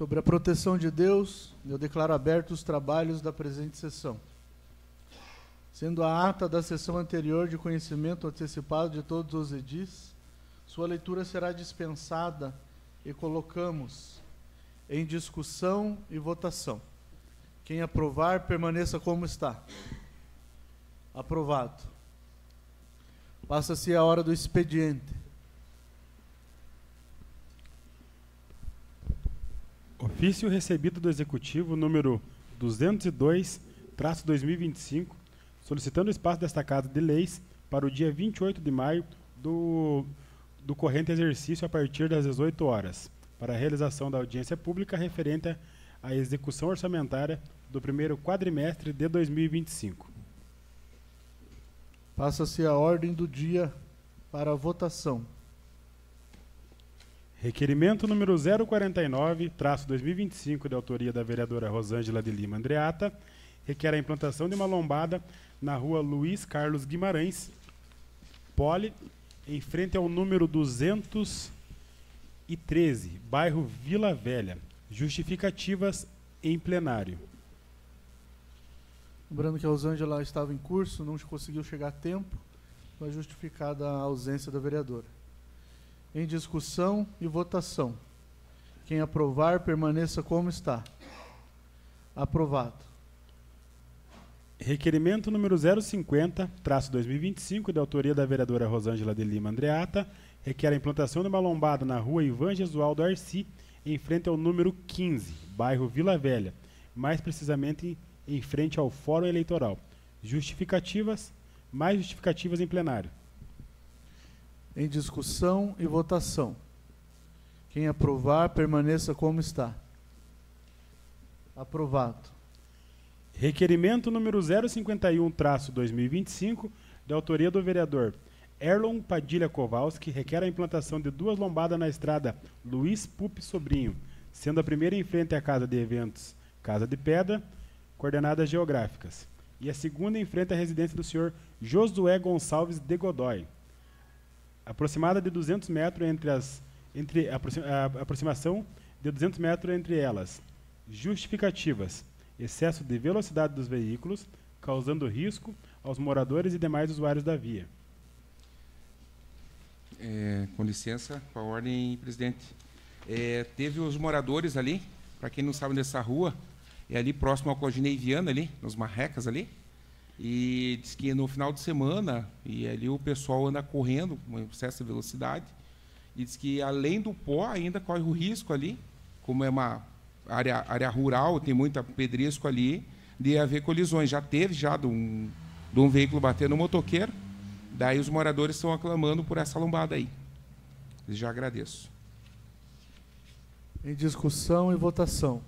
Sobre a proteção de Deus, eu declaro abertos os trabalhos da presente sessão. Sendo a ata da sessão anterior de conhecimento antecipado de todos os edis, sua leitura será dispensada e colocamos em discussão e votação. Quem aprovar, permaneça como está. Aprovado. Passa-se a hora do expediente. Ofício recebido do Executivo número 202/2025, solicitando o espaço desta Casa de Leis para o dia 28 de maio do corrente exercício a partir das 18 horas, para a realização da audiência pública referente à execução orçamentária do primeiro quadrimestre de 2025. Passa-se a ordem do dia para a votação. Requerimento número 049/2025, de autoria da vereadora Rosângela de Lima Andreata, requer a implantação de uma lombada na rua Luiz Carlos Guimarães, Poli, em frente ao número 213, bairro Vila Velha. Justificativas em plenário. Lembrando que a Rosângela estava em curso, não conseguiu chegar a tempo, foi justificada a ausência da vereadora. Em discussão e votação. Quem aprovar, permaneça como está. Aprovado. Requerimento número 050/2025, de autoria da vereadora Rosângela de Lima Andreata, requer a implantação de uma lombada na rua Ivan Gesualdo Arci, em frente ao número 15, bairro Vila Velha, mais precisamente em frente ao Fórum Eleitoral. Justificativas, mais justificativas em plenário. Em discussão e votação. Quem aprovar, permaneça como está. Aprovado. Requerimento número 051/2025, de autoria do vereador Erlon Padilha Kowalski, requer a implantação de 2 lombadas na estrada Luiz Pupi Sobrinho, sendo a primeira em frente à Casa de Eventos Casa de Pedra, coordenadas geográficas, e a segunda em frente à residência do senhor Josué Gonçalves de Godoy. Aproximada de 200 metros aproximação de 200 metros entre elas. Justificativas: excesso de velocidade dos veículos, causando risco aos moradores e demais usuários da via. Com licença, com a ordem, presidente. Teve os moradores ali, para quem não sabe dessa rua, é ali próximo ao Cloginei Viana, ali, nos Marrecas ali, e diz que no final de semana, e ali o pessoal anda correndo, com excesso de velocidade, e diz que além do pó ainda corre o risco ali, como é uma área rural, tem muito pedrisco ali, de haver colisões. Já teve de um veículo bater no motoqueiro, daí os moradores estão aclamando por essa lombada aí. Já agradeço. Em discussão e votação.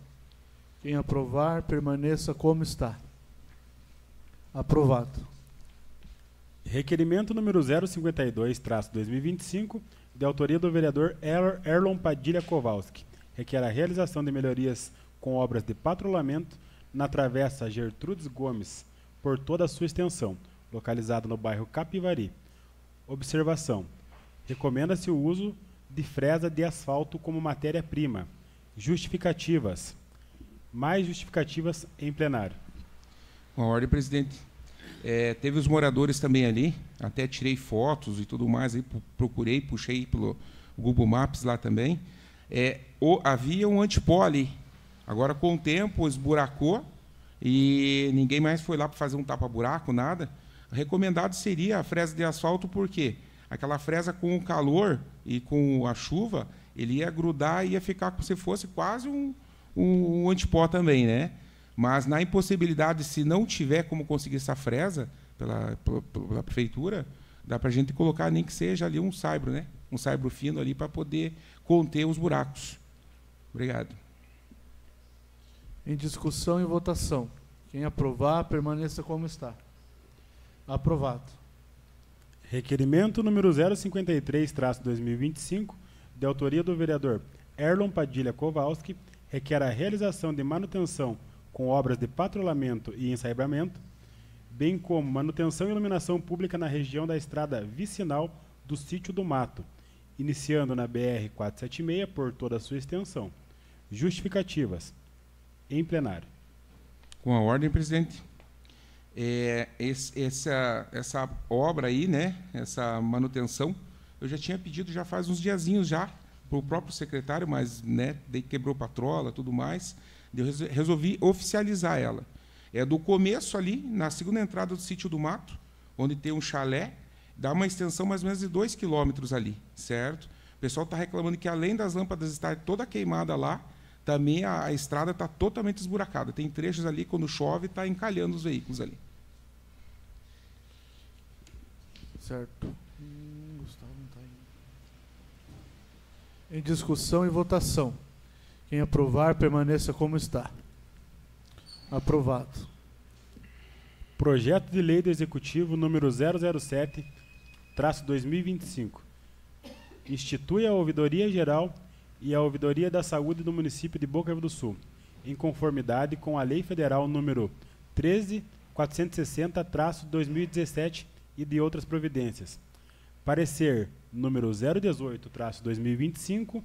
Quem aprovar, permaneça como está. Aprovado. Requerimento número 052/2025, de autoria do vereador Erlon Padilha Kowalski, requer a realização de melhorias com obras de patrulhamento na travessa Gertrudes Gomes, por toda a sua extensão, localizada no bairro Capivari. Observação: recomenda-se o uso de fresa de asfalto como matéria-prima. Justificativas: mais justificativas em plenário. Com a ordem, presidente. Teve os moradores também ali, até tirei fotos e tudo mais, aí, procurei, puxei pelo Google Maps lá também. Havia um antipó ali. Agora, com o tempo, esburacou e ninguém mais foi lá para fazer um tapa-buraco, nada. Recomendado seria a fresa de asfalto, porque aquela fresa com o calor e com a chuva, ele ia grudar e ia ficar como se fosse quase um antipó também, né? Mas, na impossibilidade, se não tiver como conseguir essa fresa pela prefeitura, dá para a gente colocar, nem que seja ali um saibro, né? Um saibro fino ali para poder conter os buracos. Obrigado. Em discussão e votação. Quem aprovar, permaneça como está. Aprovado. Requerimento número 053/2025, de autoria do vereador Erlon Padilha Kowalski, requer a realização de manutenção com obras de patrulhamento e ensaibramento, bem como manutenção e iluminação pública na região da estrada vicinal do Sítio do Mato, iniciando na BR-476 por toda a sua extensão. Justificativas. Em plenário. Com a ordem, presidente. Essa obra aí, né, essa manutenção, eu já tinha pedido já faz uns diazinhos já para o próprio secretário, mas, né, daí quebrou patrola, tudo mais, eu resolvi oficializar ela. É do começo ali, na segunda entrada do Sítio do Mato, onde tem um chalé, dá uma extensão mais ou menos de 2 quilômetros ali, certo? O pessoal está reclamando que, além das lâmpadas estar toda queimada lá, também a estrada está totalmente esburacada. Tem trechos ali, quando chove, está encalhando os veículos ali. Certo. Gustavo não está aí. Em discussão e votação. Quem aprovar, permaneça como está. Aprovado. Projeto de Lei do Executivo número 007-2025. Institui a Ouvidoria Geral e a Ouvidoria da Saúde do município de Boca do Sul, em conformidade com a Lei Federal número 13.460-2017 e de outras providências. Parecer número 018-2025,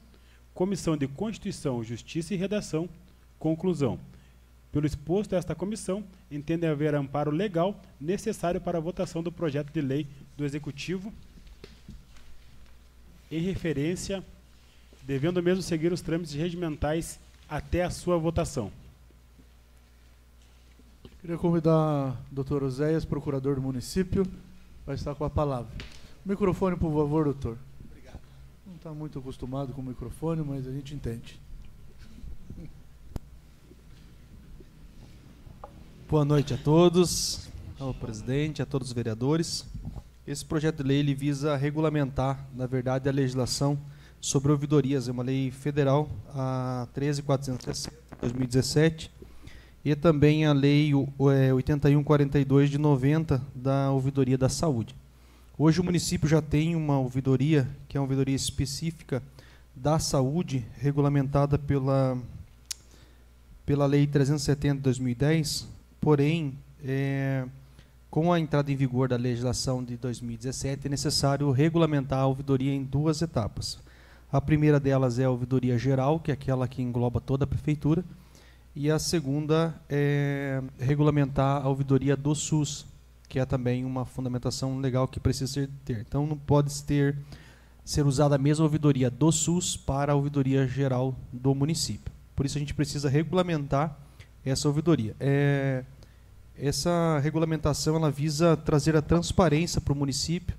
Comissão de Constituição, Justiça e Redação. Conclusão. Pelo exposto, esta comissão entende haver amparo legal necessário para a votação do projeto de lei do Executivo em referência, devendo mesmo seguir os trâmites regimentais até a sua votação. Queria convidar o doutor Oséias, procurador do município, vai estar com a palavra. Microfone, por favor, doutor. Obrigado. Não está muito acostumado com o microfone, mas a gente entende. Boa noite a todos, ao presidente, a todos os vereadores. Esse projeto de lei ele visa regulamentar, na verdade, a legislação sobre ouvidorias. É uma lei federal, a 13.460/2017, e também a lei 8142 de 90 da ouvidoria da saúde. Hoje o município já tem uma ouvidoria, que é uma ouvidoria específica da saúde, regulamentada pela lei 370 de 2010, porém, com a entrada em vigor da legislação de 2017, é necessário regulamentar a ouvidoria em 2 etapas. A primeira delas é a ouvidoria geral, que é aquela que engloba toda a prefeitura, e a segunda é regulamentar a ouvidoria do SUS, que é também uma fundamentação legal que precisa ter. Então, não pode ser usada a mesma ouvidoria do SUS para a ouvidoria geral do município. Por isso, a gente precisa regulamentar essa ouvidoria. Essa regulamentação ela visa trazer a transparência para o município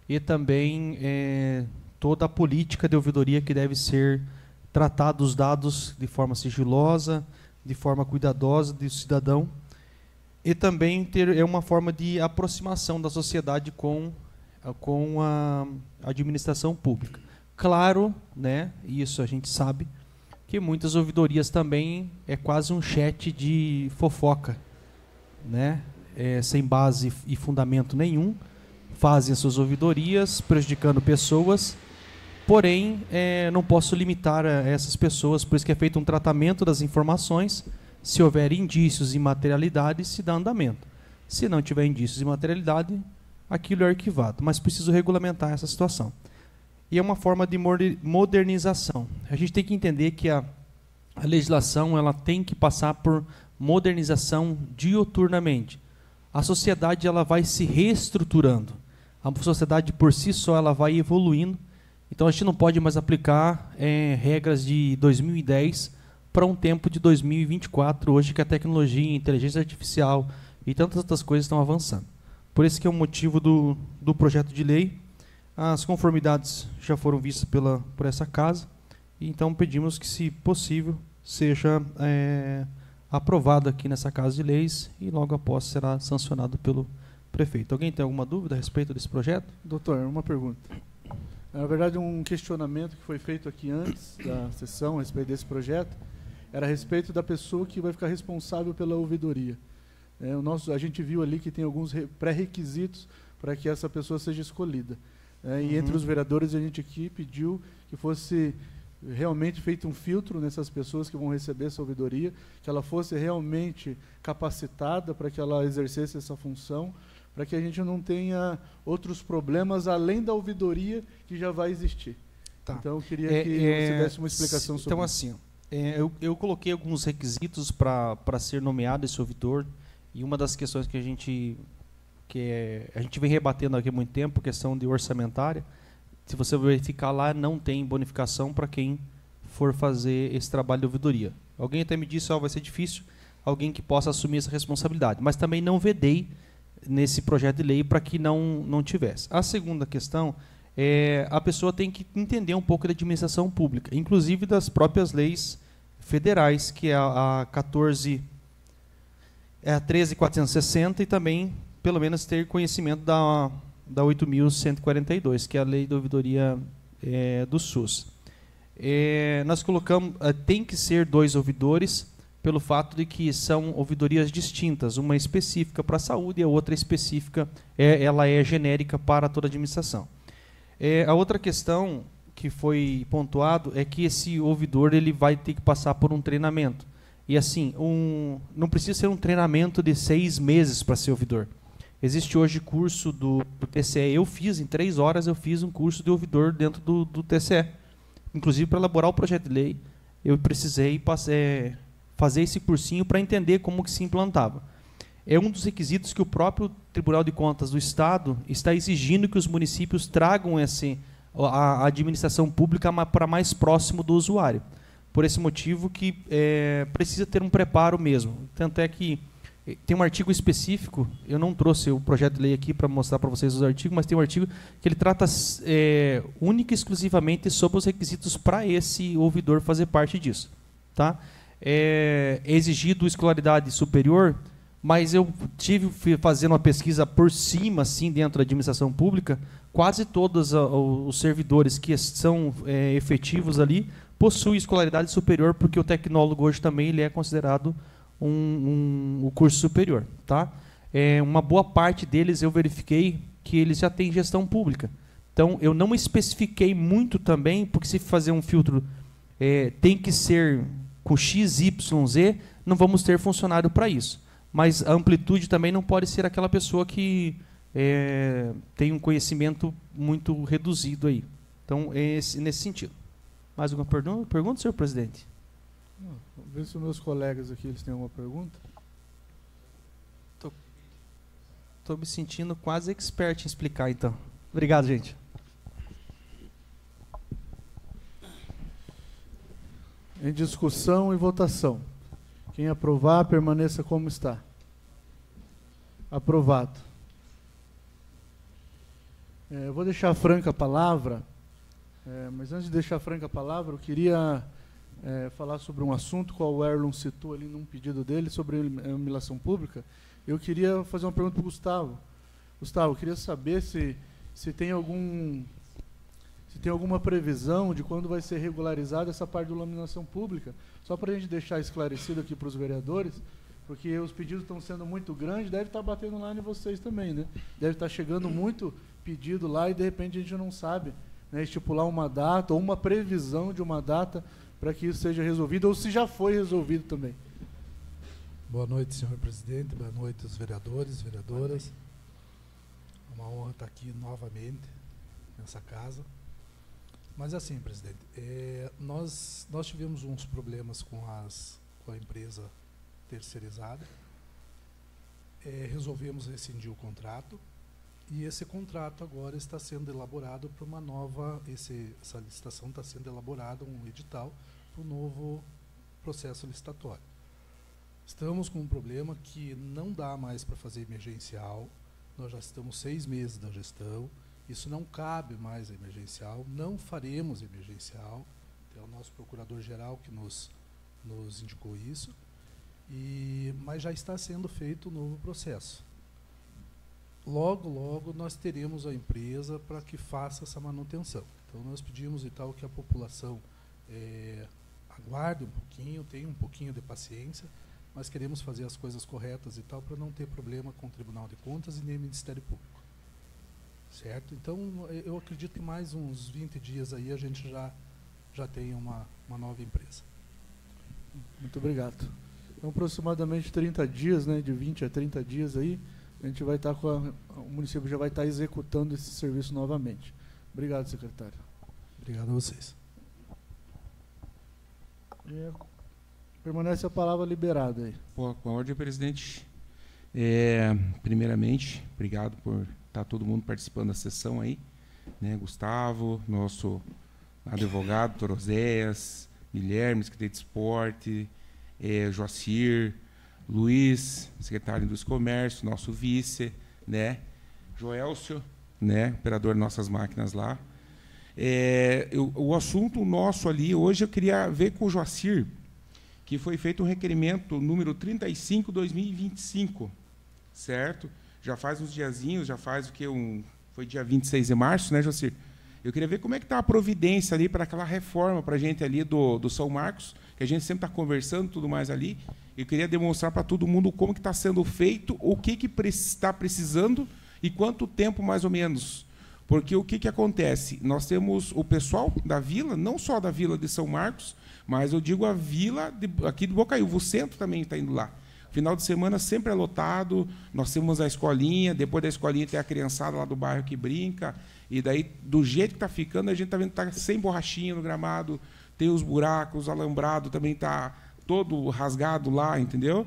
e também toda a política de ouvidoria que deve ser tratada os dados de forma sigilosa, de forma cuidadosa do cidadão, e também é uma forma de aproximação da sociedade com a administração pública. Claro, né, isso a gente sabe, que muitas ouvidorias também é quase um chat de fofoca, né? Sem base e fundamento nenhum, fazem as suas ouvidorias, prejudicando pessoas, porém, não posso limitar a essas pessoas, por isso que é feito um tratamento das informações. Se houver indícios e materialidade, se dá andamento. Se não tiver indícios e materialidade, aquilo é arquivado, mas preciso regulamentar essa situação. E é uma forma de modernização. A gente tem que entender que a legislação ela tem que passar por modernização diuturnamente. A sociedade ela vai se reestruturando. A sociedade por si só ela vai evoluindo. Então a gente não pode mais aplicar regras de 2010 para um tempo de 2024, hoje que a tecnologia, a inteligência artificial e tantas outras coisas estão avançando. Por isso que é o motivo do projeto de lei. As conformidades já foram vistas por essa casa, e então pedimos que, se possível, seja aprovado aqui nessa Casa de Leis e logo após será sancionado pelo prefeito. Alguém tem alguma dúvida a respeito desse projeto? Doutor, uma pergunta. Na verdade, um questionamento que foi feito aqui antes da sessão a respeito desse projeto era a respeito da pessoa que vai ficar responsável pela ouvidoria. A gente viu ali que tem alguns pré-requisitos para que essa pessoa seja escolhida. E entre os vereadores a gente aqui pediu que fosse realmente feito um filtro nessas pessoas que vão receber essa ouvidoria, que ela fosse realmente capacitada para que ela exercesse essa função, para que a gente não tenha outros problemas além da ouvidoria que já vai existir. Tá. Então, eu queria que você desse uma explicação sobre então, isso. Então, assim, Eu coloquei alguns requisitos para ser nomeado esse ouvidor, e uma das questões que a gente vem rebatendo aqui há muito tempo, questão de orçamentária. Se você verificar lá, não tem bonificação para quem for fazer esse trabalho de ouvidoria. Alguém até me disse, vai ser difícil alguém que possa assumir essa responsabilidade, mas também não vedei nesse projeto de lei para que não tivesse. A segunda questão é a pessoa tem que entender um pouco da administração pública, inclusive das próprias leis federais, que é a 13.460, e também, pelo menos, ter conhecimento da 8.142, que é a lei da ouvidoria do SUS. Nós colocamos, tem que ser 2 ouvidores, pelo fato de que são ouvidorias distintas, uma específica para a saúde e a outra específica, ela é genérica para toda a administração. A outra questão que foi pontuado é que esse ouvidor ele vai ter que passar por um treinamento. E assim, não precisa ser um treinamento de 6 meses para ser ouvidor. Existe hoje curso do TCE. Eu fiz, em 3 horas, eu fiz um curso de ouvidor dentro do TCE. Inclusive, para elaborar o projeto de lei, eu precisei fazer esse cursinho para entender como que se implantava. É um dos requisitos que o próprio Tribunal de Contas do Estado está exigindo que os municípios tragam a administração pública para mais próximo do usuário. Por esse motivo que precisa ter um preparo mesmo. Tanto é que tem um artigo específico, eu não trouxe o projeto de lei aqui para mostrar para vocês os artigos, mas tem um artigo que ele trata única e exclusivamente sobre os requisitos para esse ouvidor fazer parte disso. Tá? É exigido escolaridade superior, mas eu tive fazendo uma pesquisa por cima, assim, dentro da administração pública, quase todos os servidores que são efetivos ali possuem escolaridade superior, porque o tecnólogo hoje também ele é considerado um curso superior. Tá? Uma boa parte deles eu verifiquei que eles já têm gestão pública. Então, eu não especifiquei muito também, porque se fazer um filtro tem que ser com X, Y, Z, não vamos ter funcionário para isso. Mas a amplitude também não pode ser aquela pessoa que tem um conhecimento muito reduzido aí. Então, nesse sentido. Mais alguma pergunta, senhor presidente? Vamos ver se os meus colegas aqui eles têm alguma pergunta. Estou me sentindo quase expert em explicar, então. Obrigado, gente. Em discussão e votação. Quem aprovar, permaneça como está. Aprovado. Eu vou deixar franca a palavra, mas antes de deixar franca a palavra, eu queria falar sobre um assunto que o Erlon citou ali num pedido dele, sobre a iluminação pública. Eu queria fazer uma pergunta para o Gustavo. Gustavo, eu queria saber se tem alguma previsão de quando vai ser regularizada essa parte da iluminação pública, só para a gente deixar esclarecido aqui para os vereadores, porque os pedidos estão sendo muito grandes, deve estar batendo lá em vocês também, né? Deve estar chegando muito pedido lá e de repente a gente não sabe, né, estipular uma data ou uma previsão de uma data para que isso seja resolvido, ou se já foi resolvido também. Boa noite, senhor presidente, boa noite aos vereadores, vereadoras. É uma honra estar aqui novamente nessa casa. Mas assim, presidente, nós tivemos uns problemas com a empresa terceirizada, resolvemos rescindir o contrato, e esse contrato agora está sendo elaborado para uma nova, essa licitação está sendo elaborada, um edital, para um novo processo licitatório. Estamos com um problema que não dá mais para fazer emergencial, nós já estamos 6 meses da gestão, isso não cabe mais a emergencial, não faremos emergencial, é o nosso procurador-geral que nos indicou isso, mas já está sendo feito o novo processo. Logo, logo, nós teremos a empresa para que faça essa manutenção. Então, nós pedimos e tal que a população aguarde um pouquinho, tenha um pouquinho de paciência, mas queremos fazer as coisas corretas e tal para não ter problema com o Tribunal de Contas e nem o Ministério Público. Certo? Então, eu acredito que mais uns 20 dias aí a gente já tem uma nova empresa. Muito obrigado. Então, aproximadamente 30 dias, né, de 20 a 30 dias aí, a gente vai estar o município já vai estar executando esse serviço novamente. Obrigado, secretário. Obrigado a vocês. Permanece a palavra liberada aí. Com a ordem, presidente. Primeiramente, obrigado por estar todo mundo participando da sessão aí, né? Gustavo, nosso advogado, doutor Oséias, Guilherme, secretário de Esporte, Joacir, Luiz, secretário de Indústria e Comércio, nosso vice, né? Joelcio, né? Operador de nossas máquinas lá. O assunto nosso ali, hoje eu queria ver com o Joacir, que foi feito um requerimento número 35/2025, certo? Já faz uns diazinhos, já faz o que? Foi dia 26 de março, né, Joacir? Eu queria ver como é que está a providência ali para aquela reforma para a gente ali do São Marcos, que a gente sempre está conversando tudo mais ali. Eu queria demonstrar para todo mundo como que está sendo feito, o que está precisando e quanto tempo mais ou menos. Porque o que acontece? Nós temos o pessoal da vila, não só da vila de São Marcos, mas eu digo a vila aqui de Bocaiúva, o centro também está indo lá. Final de semana sempre é lotado, nós temos a escolinha, depois da escolinha tem a criançada lá do bairro que brinca, e daí, do jeito que está ficando, a gente está vendo que está sem borrachinha no gramado, tem os buracos, o alambrado também está todo rasgado lá, entendeu?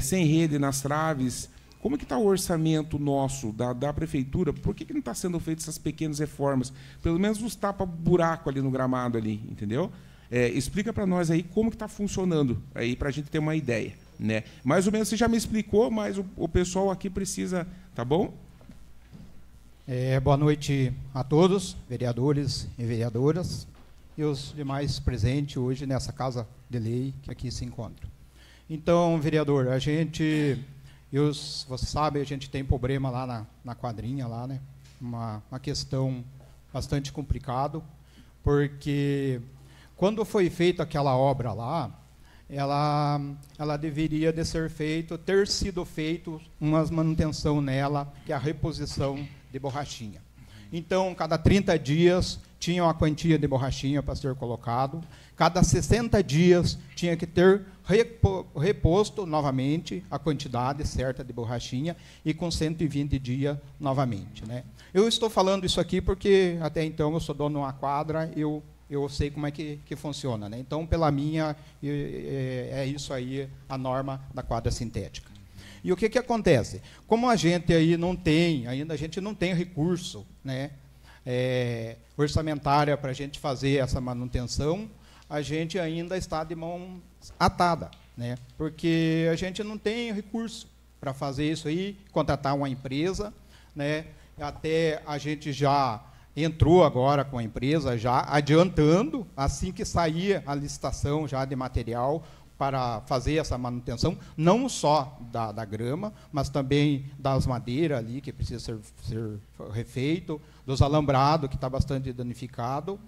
Sem rede nas traves. Como que está o orçamento nosso, da prefeitura? Por que não está sendo feitas essas pequenas reformas? Pelo menos os tapa-buraco ali no gramado, ali, entendeu? Explica para nós aí como que está funcionando, aí para a gente ter uma ideia, né? Mais ou menos você já me explicou, mas o pessoal aqui precisa, tá bom? Boa noite a todos, vereadores e vereadoras, e os demais presentes hoje nessa Casa de Lei que aqui se encontram. Então, vereador, você sabe, a gente tem problema lá na quadrinha, lá, né? Uma questão bastante complicada, porque quando foi feita aquela obra lá, ela deveria ter sido feito uma manutenção nela, que é a reposição de borrachinha. Então, cada 30 dias tinha uma quantia de borrachinha para ser colocado, cada 60 dias tinha que ter reposto novamente a quantidade certa de borrachinha e com 120 dias novamente, né? Eu estou falando isso aqui porque até então eu sou dono de uma quadra, eu sei como é que funciona, né? Então, pela minha, é isso aí a norma da quadra sintética. E o que acontece? Como a gente aí ainda a gente não tem recurso, né, orçamentária para a gente fazer essa manutenção, a gente ainda está de mão atada, né? Porque a gente não tem recurso para fazer isso aí, contratar uma empresa, né? Até a gente já entrou agora com a empresa, já adiantando, assim que sair a licitação já de material para fazer essa manutenção, não só da grama, mas também das madeiras ali, que precisa ser refeito, dos alambrados, que está bastante danificado.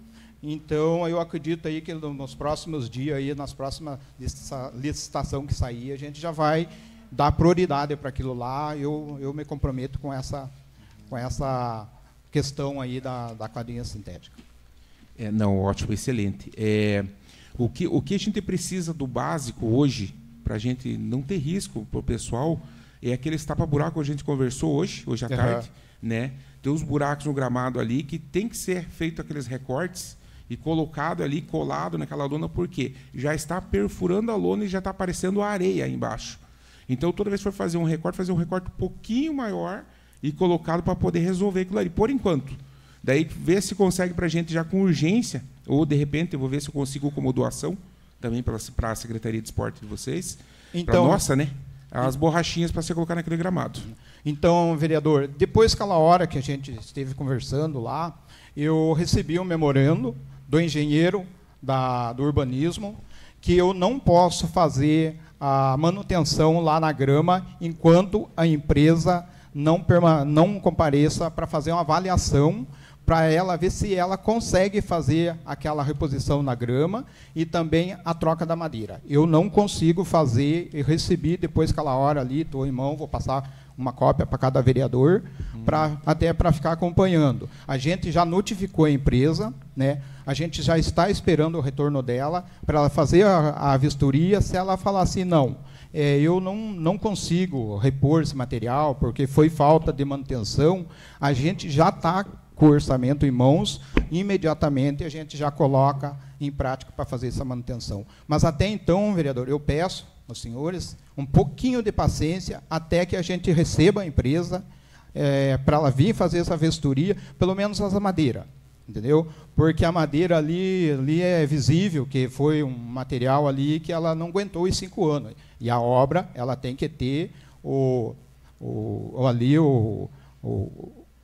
Então, eu acredito aí que nos próximos dias, aí, nas próximas licitação que sair, a gente já vai dar prioridade para aquilo lá. Eu me comprometo com essa questão aí da quadrinha sintética. Não, ótimo, excelente. O que a gente precisa do básico hoje, para a gente não ter risco para o pessoal, é aqueles tapa-buraco que a gente conversou hoje à tarde, né? Tem os buracos no gramado ali que tem que ser feito aqueles recortes e colocado ali, colado naquela lona, porque já está perfurando a lona e já está aparecendo a areia aí embaixo. Então, toda vez que for fazer um recorte um pouquinho maior e colocado para poder resolver aquilo ali, por enquanto. Daí, ver se consegue para a gente já com urgência, ou, de repente, eu vou ver se eu consigo como doação, também para a Secretaria de Esporte de vocês, então, para nossa, né? As borrachinhas para você colocar naquele gramado. Então, vereador, depois daquela hora que a gente esteve conversando lá, eu recebi um memorando do engenheiro do urbanismo que eu não posso fazer a manutenção lá na grama enquanto a empresa não compareça para fazer uma avaliação para ela ver se ela consegue fazer aquela reposição na grama e também a troca da madeira. Eu não consigo fazer, eu recebi depois daquela hora ali, estou em mão, vou passar uma cópia para cada vereador, até para ficar acompanhando. A gente já notificou a empresa, né? A gente já está esperando o retorno dela para ela fazer a vistoria. Se ela falar assim, não, eu não consigo repor esse material porque foi falta de manutenção, a gente já está com o orçamento em mãos, imediatamente a gente já coloca em prática para fazer essa manutenção. Mas até então, vereador, eu peço aos senhores um pouquinho de paciência até que a gente receba a empresa para ela vir fazer essa vistoria, pelo menos as madeiras, entendeu? Porque a madeira ali é visível que foi um material ali que ela não aguentou os 5 anos. E a obra ela tem que ter o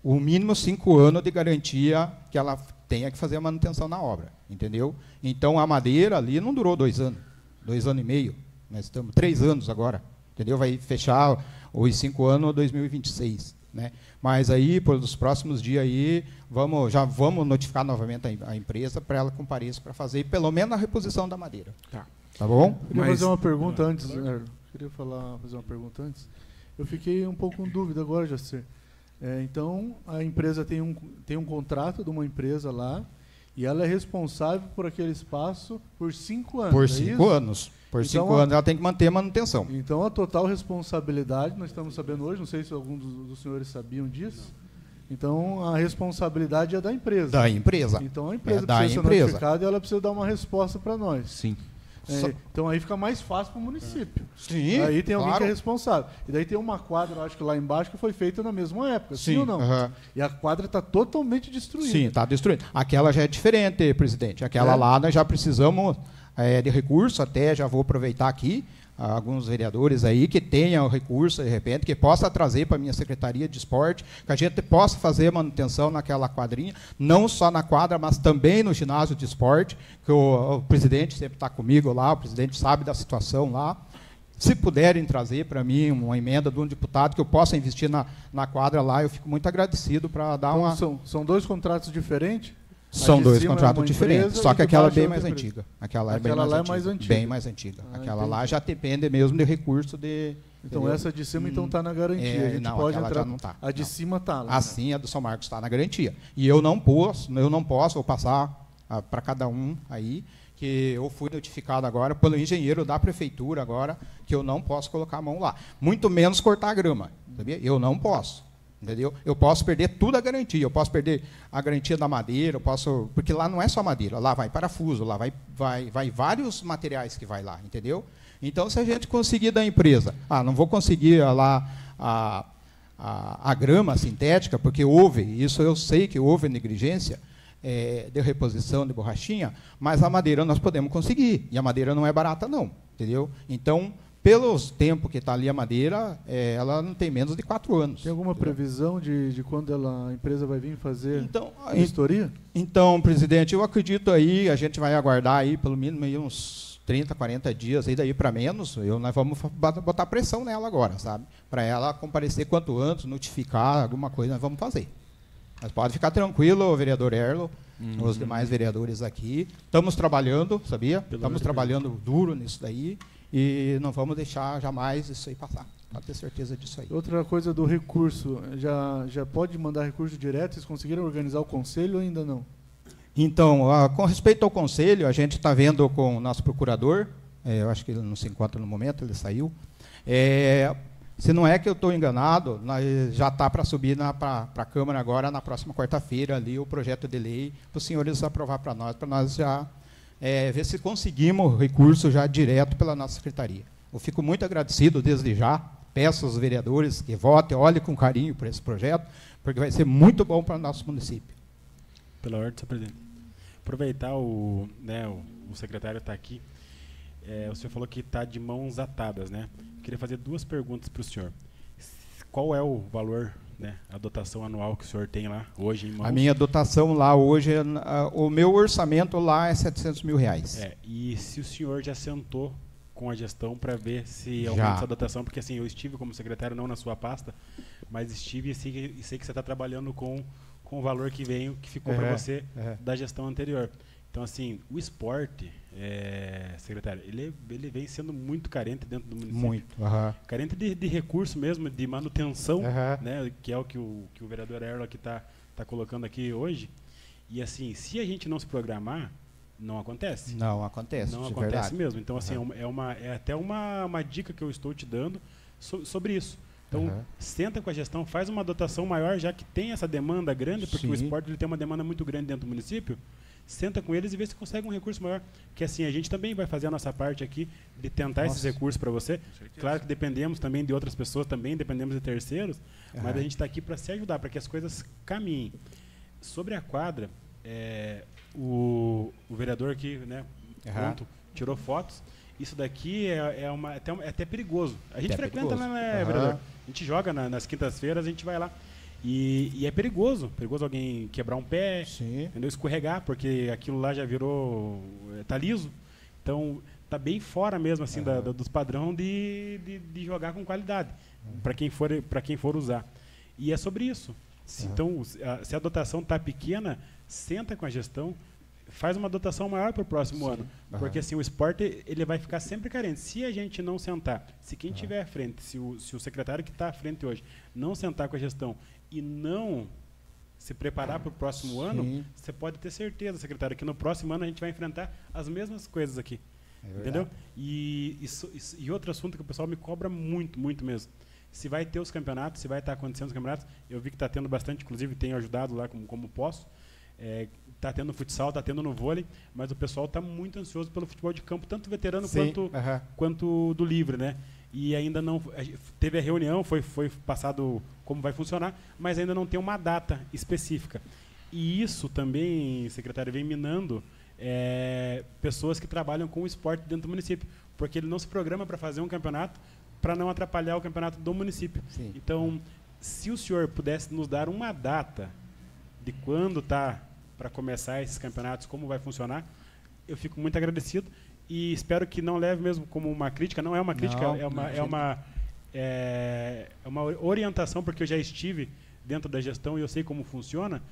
mínimo 5 anos de garantia que ela tenha que fazer a manutenção na obra, entendeu? Então, a madeira ali não durou 2 anos, 2 anos e meio, nós estamos 3 anos agora, entendeu? Vai fechar os 5 anos 2026, né? Mas aí, por os próximos dias aí, já vamos notificar novamente a empresa para ela compareça para fazer pelo menos a reposição da madeira. Tá bom? Queria fazer uma pergunta antes, fazer uma pergunta antes. Eu fiquei um pouco com dúvida agora, Jacir. Então, a empresa tem um contrato de uma empresa lá e ela é responsável por aquele espaço por 5 anos. Por 5 anos. Por 5 anos ela tem que manter a manutenção. Então, a total responsabilidade, nós estamos sabendo hoje, não sei se alguns dos senhores sabiam disso. Então, a responsabilidade é da empresa. Da empresa. Então, a empresa precisa ser notificada e ela precisa dar uma resposta para nós. Sim. Então aí fica mais fácil para o município. Sim, aí tem alguém claro. que é responsável. E daí tem uma quadra, acho que lá embaixo, que foi feita na mesma época. Sim ou não? E a quadra está totalmente destruída. Sim, está destruída. Aquela já é diferente, presidente. Aquela lá nós já precisamos de recurso, até já vou aproveitar aqui, alguns vereadores aí que tenham recurso, de repente, que possa trazer para a minha Secretaria de Esporte, que a gente possa fazer manutenção naquela quadrinha, não só na quadra, mas também no ginásio de esporte, que o presidente sempre está comigo lá, o presidente sabe da situação lá. Se puderem trazer para mim uma emenda de um deputado que eu possa investir na quadra lá, eu fico muito agradecido para dar então, São 2 contratos diferentes? São 2 contratos diferentes, só que aquela é bem mais antiga. Aquela lá é mais antiga. Bem mais antiga. Aquela lá já depende mesmo de recurso de... Então essa de cima está na garantia. A gente não, pode entrar. Já não tá. A de cima está lá. Assim, a do São Marcos está na garantia. E eu não posso, vou passar para cada um aí, que eu fui notificado agora pelo engenheiro da prefeitura agora, que eu não posso colocar a mão lá. Muito menos cortar a grama. Sabia? Eu não posso. Entendeu? Eu posso perder tudo a garantia, eu posso perder a garantia da madeira, porque lá não é só madeira, lá vai parafuso, lá vai vários materiais que vai lá, entendeu? Então, se a gente conseguir da empresa, não vou conseguir lá a grama sintética, porque isso eu sei que houve negligência de reposição de borrachinha, mas a madeira nós podemos conseguir, e a madeira não é barata não, entendeu? Então, pelos tempos que está ali a madeira, ela não tem menos de 4 anos. Tem alguma previsão de quando a empresa vai vir fazer a vistoria? Então, presidente, eu acredito aí, a gente vai aguardar aí pelo mínimo aí uns 30, 40 dias, aí daí para menos, nós vamos botar pressão nela agora, sabe? Para ela comparecer quanto antes, notificar alguma coisa, nós vamos fazer. Mas pode ficar tranquilo, vereador Erlo, os demais vereadores aqui. Estamos trabalhando, sabia? Estamos trabalhando duro nisso daí. E não vamos deixar jamais isso aí passar. Pode ter certeza disso aí. Outra coisa do recurso, já pode mandar recurso direto? Vocês conseguiram organizar o conselho ou ainda não? Então, com respeito ao conselho, a gente está vendo com o nosso procurador, eu acho que ele não se encontra no momento, ele saiu. Se não é que eu estou enganado, já está para subir para a Câmara agora, na próxima quarta-feira, ali o projeto de lei, para os senhores aprovar para nós já... ver se conseguimos recurso já direto pela nossa secretaria. Eu fico muito agradecido desde já, peço aos vereadores que votem, olhem com carinho para esse projeto, porque vai ser muito bom para o nosso município. Pela ordem, senhor presidente. Aproveitar o secretário está aqui, o senhor falou que está de mãos atadas, né? Queria fazer 2 perguntas para o senhor. Qual é o valor, a dotação anual que o senhor tem lá hoje em mãos? A minha dotação lá hoje, o meu orçamento lá é R$700 mil. E se o senhor já sentou com a gestão para ver se aumenta essa dotação? Porque assim, eu estive como secretário, não na sua pasta, mas estive e sei que você está trabalhando com o valor que ficou para você da gestão anterior. Então, assim, o esporte, secretário, ele vem sendo muito carente dentro do município. Muito. Carente de recurso mesmo, de manutenção, que é o que o vereador Erlo aqui está colocando aqui hoje. E, assim, se a gente não se programar, não acontece. Não acontece, não acontece verdade. Mesmo. Então, assim, é até uma dica que eu estou te dando sobre isso. Então, senta com a gestão, faz uma dotação maior, já que tem essa demanda grande, porque o esporte ele tem uma demanda muito grande dentro do município. Senta com eles e vê se consegue um recurso maior. Que assim, a gente também vai fazer a nossa parte aqui de tentar esses recursos para você. Claro que dependemos também de outras pessoas, também dependemos de terceiros, mas a gente está aqui para se ajudar, para que as coisas caminhem. Sobre a quadra, o vereador aqui, né, pronto, tirou fotos. Isso daqui é até perigoso. A gente frequenta lá, né, vereador? A gente joga nas quintas-feiras, a gente vai lá. E é perigoso alguém quebrar um pé, entendeu? Escorregar, porque aquilo lá já virou, tá liso. Então, tá bem fora mesmo, assim, dos padrões de jogar com qualidade, para quem for usar. E é sobre isso. Então, se a dotação tá pequena, senta com a gestão, faz uma dotação maior para o próximo ano. Porque assim, o esporte ele vai ficar sempre carente. Se a gente não sentar, se quem estiver à frente, se o secretário que está à frente hoje não sentar com a gestão e não se preparar para o próximo ano, você pode ter certeza, secretário, que no próximo ano a gente vai enfrentar as mesmas coisas aqui. Entendeu? E outro assunto que o pessoal me cobra muito, muito mesmo. Se vai ter os campeonatos, se vai estar acontecendo os campeonatos, eu vi que está tendo bastante, inclusive tenho ajudado lá como posso. Está tendo no futsal, está tendo no vôlei, mas o pessoal está muito ansioso pelo futebol de campo, tanto veterano quanto do livre, né? E ainda não teve a reunião, foi passado como vai funcionar, mas ainda não tem uma data específica. E isso também, secretário, vem minando pessoas que trabalham com o esporte dentro do município, porque ele não se programa para fazer um campeonato para não atrapalhar o campeonato do município. Então, se o senhor pudesse nos dar uma data de quando está para começar esses campeonatos, como vai funcionar, eu fico muito agradecido e espero que não leve mesmo como uma crítica. Não é uma crítica, é uma orientação, porque eu já estive dentro da gestão e eu sei como funciona,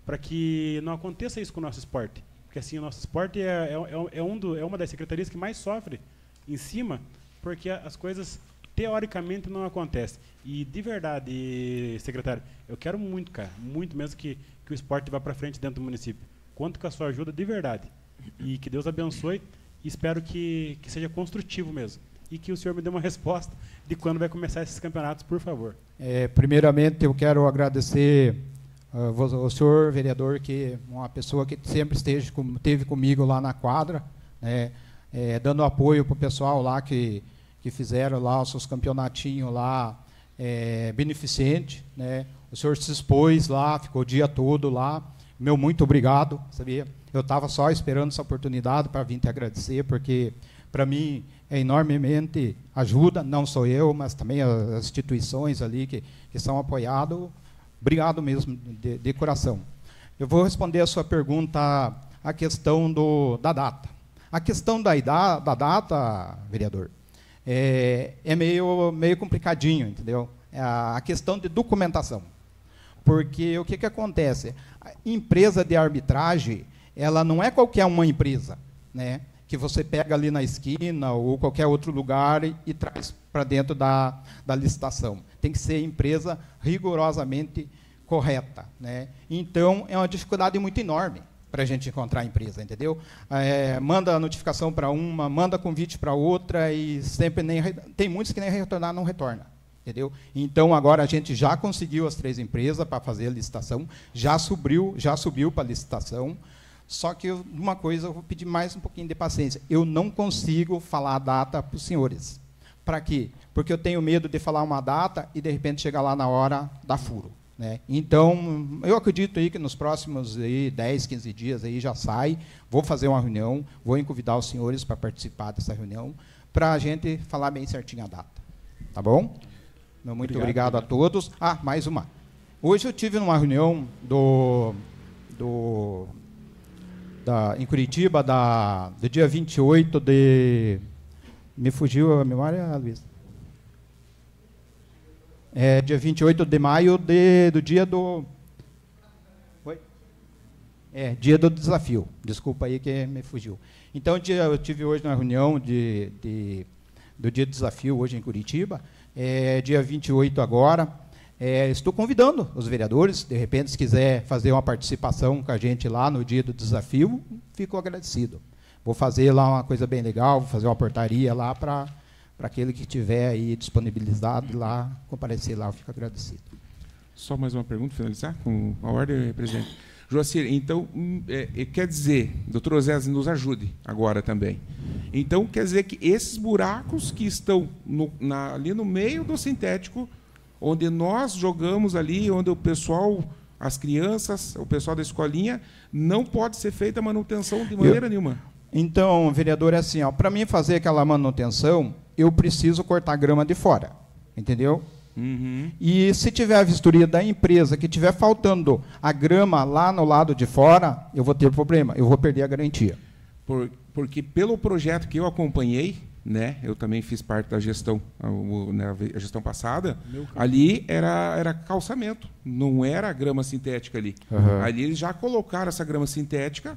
para que não aconteça isso com o nosso esporte. Porque assim, o nosso esporte é uma das secretarias que mais sofre em cima, porque as coisas teoricamente não acontecem. E de verdade, secretário, eu quero muito, cara, muito mesmo que o esporte vá para frente dentro do município. Conto com a sua ajuda de verdade. E que Deus abençoe e espero que seja construtivo mesmo. E que o senhor me dê uma resposta de quando vai começar esses campeonatos, por favor. Primeiramente, eu quero agradecer ao senhor vereador, que é uma pessoa que sempre esteve comigo lá na quadra, né, dando apoio para o pessoal lá que fizeram lá os seus campeonatinhos lá, beneficente, né? O senhor se expôs lá, ficou o dia todo lá. Meu muito obrigado, sabia? Eu estava só esperando essa oportunidade para vir te agradecer, porque para mim é enormemente ajuda, não sou eu, mas também as instituições ali que são apoiadas. Obrigado mesmo, de coração. Eu vou responder a sua pergunta, a questão da data. A questão da data, vereador, é meio complicadinho, entendeu? A questão de documentação. Porque o que acontece? A empresa de arbitragem, ela não é qualquer uma empresa, né, que você pega ali na esquina ou qualquer outro lugar e traz para dentro da licitação. Tem que ser empresa rigorosamente correta, né? Então, é uma dificuldade muito enorme para a gente encontrar a empresa, entendeu? Manda notificação para uma, manda convite para outra e sempre tem muitos que nem retornar, não retorna. Entendeu? Então, agora a gente já conseguiu as 3 empresas para fazer a licitação, já subiu para a licitação, só que uma coisa, eu vou pedir mais um pouquinho de paciência. Eu não consigo falar a data para os senhores. Para quê? Porque eu tenho medo de falar uma data e, de repente, chegar lá na hora da furo, né? Então, eu acredito aí que nos próximos 10, 15 dias aí já sai, vou fazer uma reunião, vou convidar os senhores para participar dessa reunião, para a gente falar bem certinho a data. Tá bom? Muito obrigado a todos. Mais uma. Hoje eu tive numa reunião em Curitiba, do dia 28 de... Me fugiu a memória, Luiz? Dia 28 de maio do dia do... Oi? Dia do desafio. Desculpa aí que me fugiu. Então, eu tive hoje uma reunião do dia do desafio, hoje em Curitiba, dia 28 agora. Estou convidando os vereadores, de repente, se quiser fazer uma participação com a gente lá no dia do desafio, fico agradecido. Vou fazer lá uma coisa bem legal, vou fazer uma portaria lá para Para aquele que tiver aí disponibilizado ir lá, comparecer lá, eu fico agradecido. Só mais uma pergunta, finalizar com a ordem, presidente. Joacir, então, quer dizer, doutor Osés, nos ajude agora também. Então, quer dizer que esses buracos que estão ali no meio do sintético, onde nós jogamos ali, onde o pessoal, as crianças, o pessoal da escolinha, não pode ser feita a manutenção de maneira nenhuma. Então, vereador, é assim, para mim fazer aquela manutenção, eu preciso cortar a grama de fora, entendeu? Uhum. E se tiver a vistoria da empresa que tiver faltando a grama lá no lado de fora, eu vou ter problema, eu vou perder a garantia. Porque pelo projeto que eu acompanhei, né, eu também fiz parte da gestão, a gestão passada, ali era calçamento, não era grama sintética ali. Uhum. Ali eles já colocaram essa grama sintética,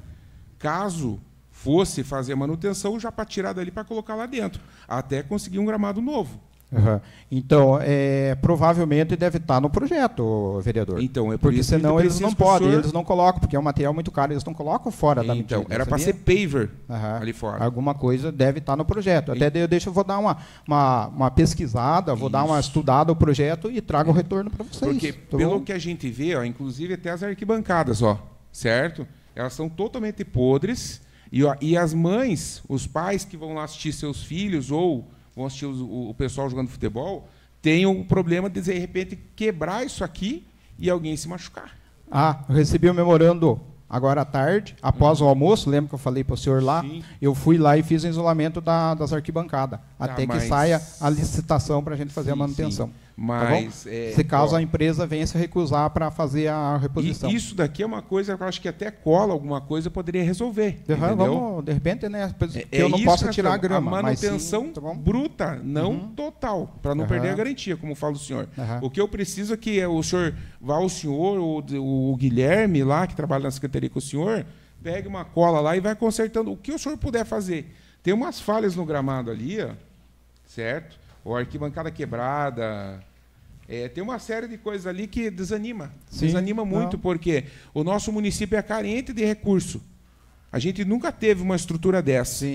caso fosse fazer a manutenção, já para tirar dali para colocar lá dentro, até conseguir um gramado novo. Uhum. Então, provavelmente deve estar no projeto, vereador. Então, é por porque isso senão que eles não podem, eles não colocam, porque é um material muito caro, eles não colocam fora da medida. Então, era para ser paver ali fora. Alguma coisa deve estar no projeto. Até eu vou dar uma pesquisada, vou dar uma estudada no projeto e trago o retorno para vocês. Porque, pelo que a gente vê, inclusive até as arquibancadas, certo? Elas são totalmente podres, e as mães, os pais que vão lá assistir seus filhos ou vão assistir o pessoal jogando futebol, tem o problema de repente quebrar isso aqui e alguém se machucar. Eu recebi um memorando agora à tarde, após o almoço, lembra que eu falei para o senhor lá? Sim. Eu fui lá e fiz o isolamento das arquibancadas, até que saia a licitação para a gente fazer a manutenção. Mas, tá se caso a empresa venha se recusar para fazer a reposição. Isso daqui é uma coisa que eu acho que até cola alguma coisa poderia resolver. Vamos, de repente, né? Eu não posso tirar a grama. A manutenção mas sim, bruta, não total, para não perder a garantia, como fala o senhor. O que eu preciso é que o senhor vá, o senhor, o Guilherme lá, que trabalha na secretaria com o senhor, pegue uma cola lá e vai consertando o que o senhor puder fazer. Tem umas falhas no gramado ali, certo? Ou arquibancada quebrada. Tem uma série de coisas ali que desanima. Desanima muito, porque o nosso município é carente de recurso. A gente nunca teve uma estrutura dessa.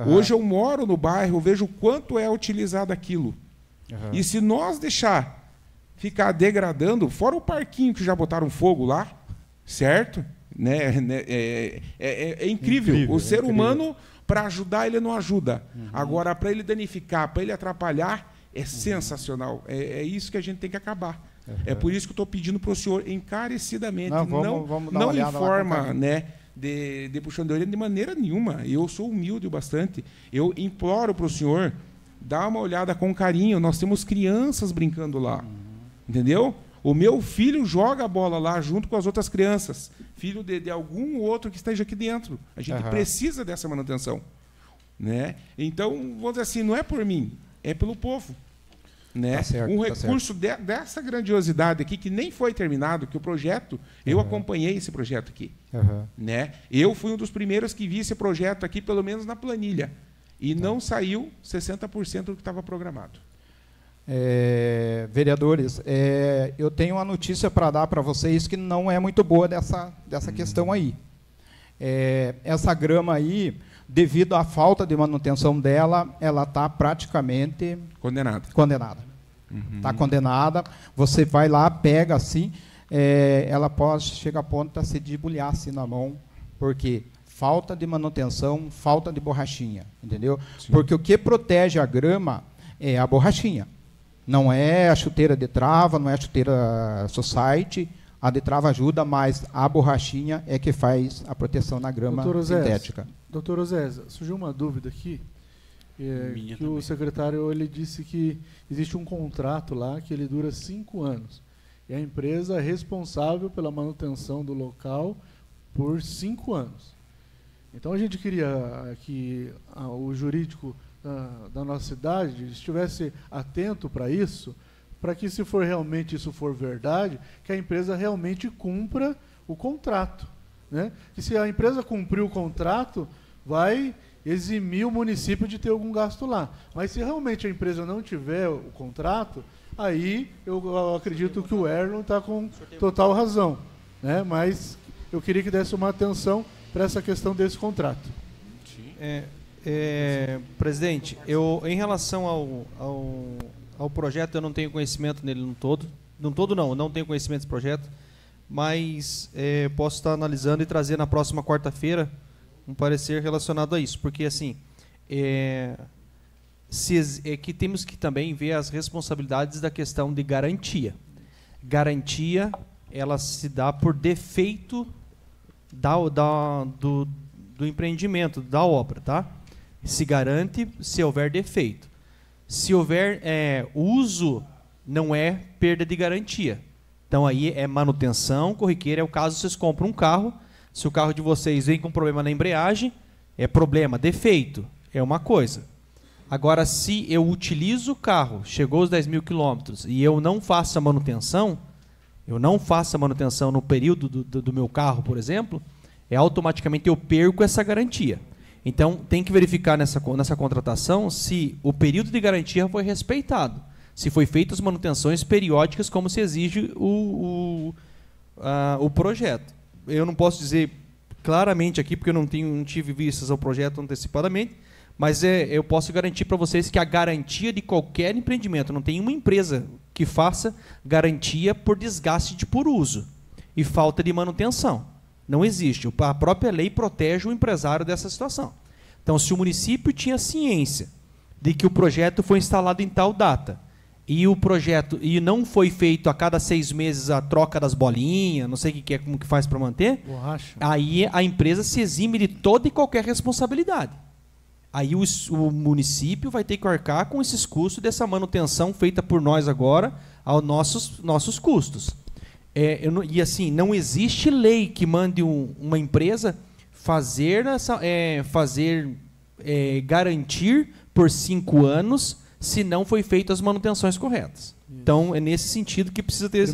Hoje eu moro no bairro, vejo o quanto é utilizado aquilo. E se nós deixar ficar degradando, fora o parquinho que já botaram fogo lá, certo? É incrível. O ser humano, para ajudar, ele não ajuda. Agora, para ele danificar, para ele atrapalhar, é sensacional. É isso que a gente tem que acabar. É por isso que eu estou pedindo para o senhor encarecidamente, não em forma de puxão de orelha de maneira nenhuma. Eu sou humilde bastante. Eu imploro para o senhor dar uma olhada com carinho. Nós temos crianças brincando lá. Entendeu? O meu filho joga a bola lá junto com as outras crianças. Filho de algum outro que esteja aqui dentro. A gente precisa dessa manutenção. Né? Então, vamos dizer assim, não é por mim, é pelo povo. Né? Um recurso dessa grandiosidade aqui, que nem foi terminado, que o projeto, eu acompanhei esse projeto aqui. Né? Eu fui um dos primeiros que vi esse projeto aqui, pelo menos na planilha. E não saiu 60% do que estava programado. Vereadores, eu tenho uma notícia para dar para vocês que não é muito boa dessa questão aí. Essa grama aí, devido à falta de manutenção dela, ela está praticamente condenada. Está condenada. Você vai lá, pega assim, ela pode chegar a ponto de se debulhar assim na mão, porque falta de manutenção, falta de borrachinha, entendeu? Sim. Porque o que protege a grama é a borrachinha. Não é a chuteira de trava, não é a chuteira society. A de trava ajuda, mas a borrachinha é que faz a proteção na grama sintética. Doutor Osés, surgiu uma dúvida aqui, que o secretário ele disse que existe um contrato lá que ele dura 5 anos. E a empresa é responsável pela manutenção do local por 5 anos. Então a gente queria que o jurídico da nossa cidade estivesse atento para isso, para que, se for realmente isso for verdade, que a empresa realmente cumpra o contrato. Né? Que se a empresa cumprir o contrato, vai eximir o município de ter algum gasto lá. Mas se realmente a empresa não tiver o contrato, aí eu acredito que o Erlon está com total razão. Né? Mas eu queria que desse uma atenção para essa questão desse contrato. Presidente, em relação ao projeto, eu não tenho conhecimento nele no todo. Não tenho conhecimento desse projeto, mas posso estar analisando e trazer na próxima quarta-feira um parecer relacionado a isso, porque assim, que temos que também ver as responsabilidades da questão de garantia. Garantia, ela se dá por defeito do empreendimento, da obra, tá? Se garante se houver defeito. Se houver uso, não é perda de garantia. Então aí é manutenção corriqueira, é o caso vocês compram um carro, se o carro de vocês vem com problema na embreagem, é problema, defeito, é uma coisa. Agora, se eu utilizo o carro, chegou aos 10 mil quilômetros e eu não faço a manutenção, no período do meu carro, por exemplo, automaticamente eu perco essa garantia. Então, tem que verificar nessa contratação se o período de garantia foi respeitado, se foi feitas manutenções periódicas como se exige o projeto. Eu não posso dizer claramente aqui, porque eu não tive vistas ao projeto antecipadamente, mas eu posso garantir para vocês que a garantia de qualquer empreendimento, não tem uma empresa que faça garantia por desgaste por uso e falta de manutenção. Não existe. A própria lei protege o empresário dessa situação. Então, se o município tinha ciência de que o projeto foi instalado em tal data e não foi feito a cada 6 meses a troca das bolinhas, não sei como que faz para manter, borracha, aí a empresa se exime de toda e qualquer responsabilidade. Aí o município vai ter que arcar com esses custos dessa manutenção feita por nós agora aos nossos custos. E assim, não existe lei que mande uma empresa garantir por 5 anos se não foi feito as manutenções corretas. Isso. Então, é nesse sentido que precisa ter...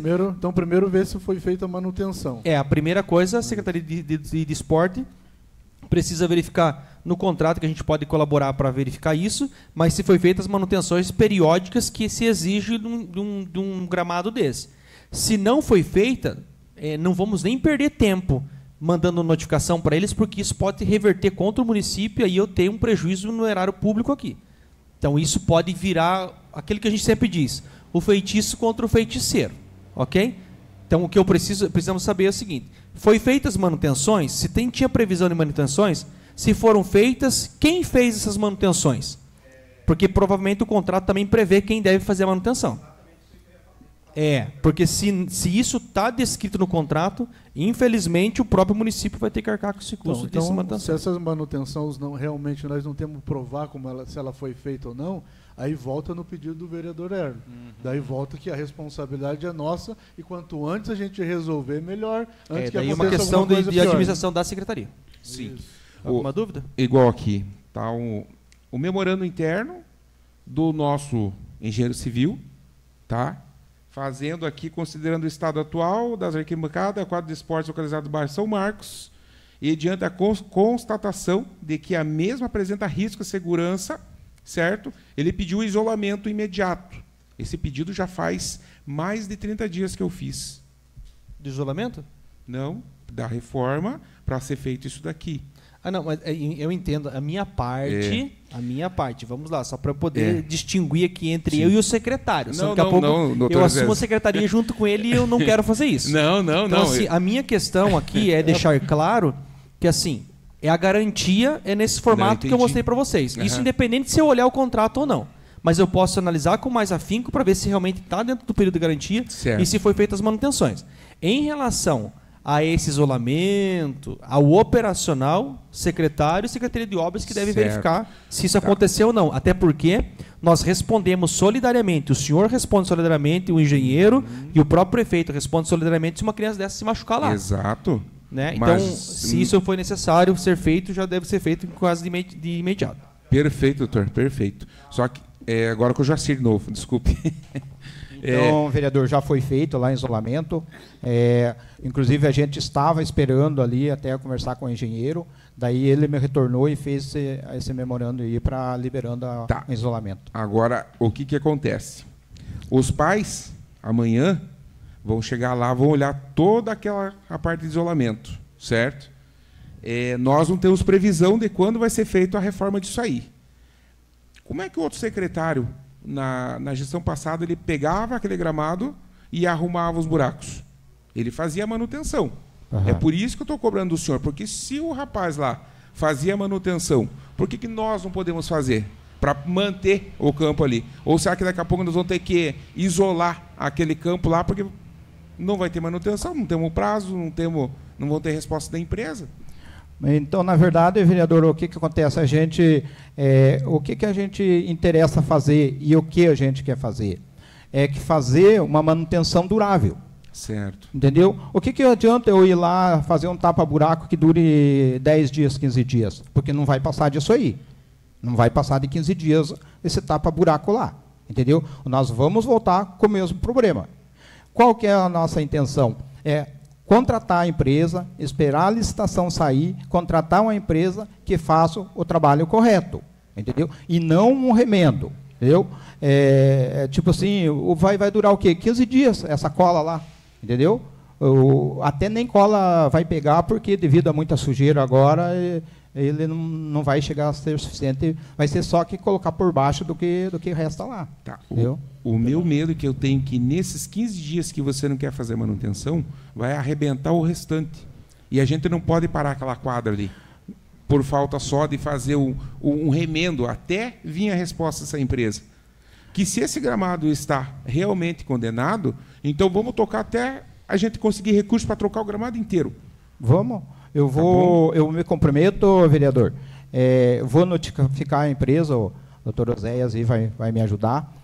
Primeiro ver se foi feita a manutenção. A primeira coisa, a Secretaria de Esporte precisa verificar no contrato, que a gente pode colaborar para verificar isso, mas se foi feitas as manutenções periódicas que se exige de um gramado desse. Se não foi feita, não vamos nem perder tempo mandando notificação para eles, porque isso pode reverter contra o município e aí eu tenho um prejuízo no erário público aqui. Então isso pode virar aquilo que a gente sempre diz, o feitiço contra o feiticeiro, ok? Então o que precisamos saber é o seguinte, foi feitas manutenções, se tinha previsão de manutenções, se foram feitas, quem fez essas manutenções? Porque provavelmente o contrato também prevê quem deve fazer a manutenção. Porque se isso está descrito no contrato, infelizmente o próprio município vai ter que arcar com esse custo dessa manutenção. Se essas manutenções realmente nós não temos que provar se ela foi feita ou não, aí volta no pedido do vereador Erlo. Daí volta que a responsabilidade é nossa e quanto antes a gente resolver, melhor. Antes que daí é uma questão de administração da secretaria. Sim. Alguma dúvida? Igual aqui, tá o memorando interno do nosso engenheiro civil, tá? Fazendo aqui, considerando o estado atual das arquibancadas, quadro de esportes localizado no bairro São Marcos, e diante da constatação de que a mesma apresenta risco à segurança, certo? Ele pediu o isolamento imediato. Esse pedido já faz mais de 30 dias que eu fiz. De isolamento? Não, da reforma, para ser feito isso daqui. Não, mas eu entendo. A minha parte, vamos lá, só para eu poder distinguir aqui entre eu e o secretário. Daqui a pouco eu assumo a secretaria junto com ele e eu não quero fazer isso. Não. Assim, a minha questão aqui é deixar claro que, assim, a garantia é nesse formato que eu mostrei para vocês. Isso independente se eu olhar o contrato ou não. Mas eu posso analisar com mais afinco para ver se realmente está dentro do período de garantia e se foi feitas as manutenções. Em relação a esse isolamento, ao operacional, secretário e secretaria de obras que deve verificar se isso aconteceu ou não. Até porque nós respondemos solidariamente, o senhor responde solidariamente, o engenheiro e o próprio prefeito responde solidariamente se uma criança dessa se machucar lá. Exato. Né? Então, se isso foi necessário ser feito, já deve ser feito quase de imediato. Perfeito, doutor, perfeito. Só que agora com o Jacir de novo, desculpe. Então, vereador, já foi feito lá em isolamento. Inclusive, a gente estava esperando ali até conversar com o engenheiro. Daí ele me retornou e fez esse memorando aí para liberando o isolamento. Agora, o que acontece? Os pais, amanhã, vão chegar lá, vão olhar toda a parte de isolamento, certo? nós não temos previsão de quando vai ser feita a reforma disso aí. Como é que o outro secretário, na gestão passada, ele pegava aquele gramado e arrumava os buracos? Ele fazia a manutenção. Aham. É por isso que eu estou cobrando do senhor, porque se o rapaz lá fazia a manutenção, por que nós não podemos fazer? Para manter o campo ali. Ou será que daqui a pouco nós vamos ter que isolar aquele campo lá, porque não vai ter manutenção, não temos prazo, não vão ter resposta da empresa? Então, na verdade, vereador, o que acontece? O que a gente interessa fazer e o que a gente quer fazer? É que fazer uma manutenção durável. Certo. Entendeu? O que adianta eu ir lá fazer um tapa-buraco que dure 10 dias, 15 dias? Porque não vai passar disso aí. Não vai passar de 15 dias esse tapa-buraco lá. Entendeu? Nós vamos voltar com o mesmo problema. Qual que é a nossa intenção? É contratar a empresa, esperar a licitação sair, contratar uma empresa que faça o trabalho correto, entendeu? E não um remendo, entendeu? Tipo assim, vai durar o quê? 15 dias essa cola lá, entendeu? Até nem cola vai pegar, porque devido a muita sujeira agora, ele não vai chegar a ser suficiente, vai ser só que colocar por baixo do que resta lá. Tá. Entendeu? O meu medo que eu tenho é que nesses 15 dias que você não quer fazer manutenção, vai arrebentar o restante. E a gente não pode parar aquela quadra ali, por falta só de fazer um remendo, até vir a resposta dessa empresa. Que se esse gramado está realmente condenado, então vamos tocar até a gente conseguir recursos para trocar o gramado inteiro. Vamos. Eu me comprometo, vereador. Vou notificar a empresa, o doutor Oséias aí vai me ajudar.